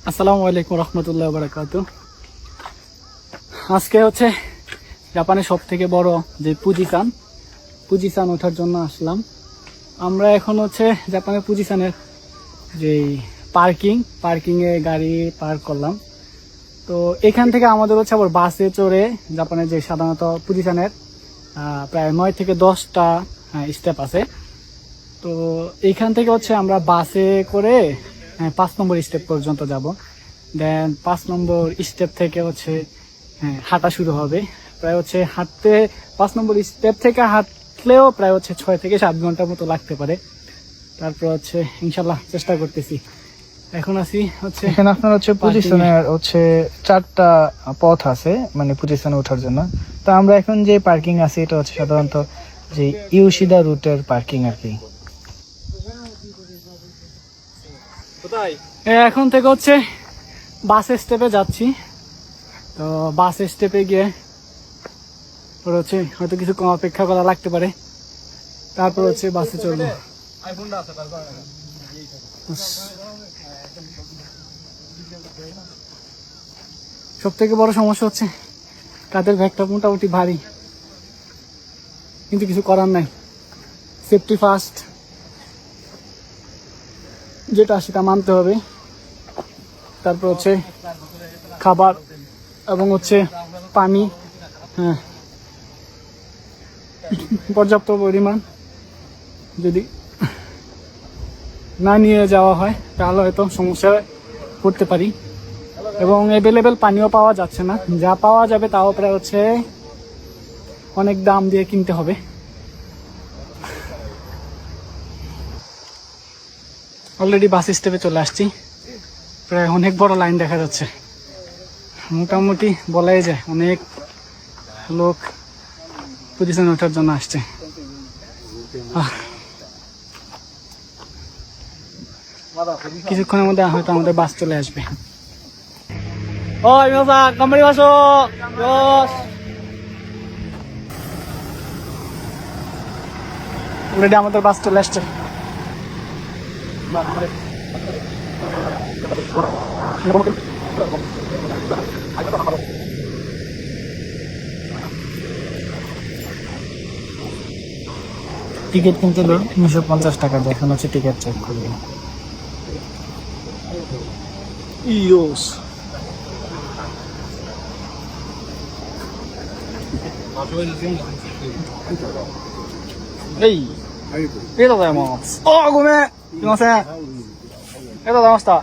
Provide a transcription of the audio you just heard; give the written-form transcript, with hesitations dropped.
আসসালামু আলাইকুম রহমতুল্লাহ বারাকাতু। আজকে হচ্ছে জাপানের সব থেকে বড় যে পুজিসান ওঠার জন্য আসলাম। আমরা এখন হচ্ছে জাপানের পুজিসানের যে পার্কিং এ গাড়ি পার্ক করলাম। তো এখান থেকে আমাদের হচ্ছে আবার বাসে চড়ে জাপানের যে সাধারণত পুজিসানের প্রায় 9 থেকে 10টা স্টেপ আছে। তো এইখান থেকে হচ্ছে আমরা বাসে করে 5 নম্বর স্টেপ পর্যন্ত যাব। দেন 5 নম্বর স্টেপ থেকে হচ্ছে হাঁটা শুরু হবে। প্রায় হচ্ছে হাঁটতে 5 নম্বর স্টেপ থেকে হাঁটলেও প্রায় হচ্ছে 6 থেকে 7 ঘন্টার মতো লাগতে পারে। তারপর হচ্ছে ইনশাল্লাহ চেষ্টা করতেছি। এখন আছি হচ্ছে এখানে আপনার হচ্ছে পজিশনের হচ্ছে 4টা পথ আছে, মানে পজিশনে ওঠার জন্য। তো আমরা এখন যে পার্কিং আছে এটা হচ্ছে সাধারণত যে ইউশিদা রুটের পার্কিং আর কি। এখন থেকে হচ্ছে বাস স্টেপে যাচ্ছি। তো বাস স্টেপে গিয়ে হচ্ছে হয়তো কিছু কম অপেক্ষা করা লাগতে পারে, তারপর হচ্ছে বাসে চলবো। সব থেকে বড় সমস্যা হচ্ছে কাঁধের ব্যাগটা মোটামুটি ভারী, কিন্তু কিছু করার নাই। সেফটি ফার্স্ট যেটা সেটা মানতে হবে। তারপর হচ্ছে খাবার এবং হচ্ছে পানি পর্যাপ্ত পরিমাণ যদি না নিয়ে যাওয়া হয় তাহলে হয়তো সমস্যায় পড়তে পারি। এবং অ্যাভেলেবেল পানিও পাওয়া যাচ্ছে না, যা পাওয়া যাবে তাও প্রায় হচ্ছে অনেক দাম দিয়ে কিনতে হবে। অলরেডি বাস স্টপে চলে আসছি। প্রায় অনেক বড় লাইন দেখা যাচ্ছে, মোটামুটি বলাই যায় অনেক লোক পজিশন ওঠার জন্য আসছে। কিছুক্ষণের মধ্যে হয়তো আমাদের বাস চলে আসবে। অলরেডি আমাদের বাস চলে আসছে। টিকিট কিনতে হলো 950 টাকা। এখন হচ্ছে টিকিট চেক করবে।ごめん。すいません。ありがとうございました。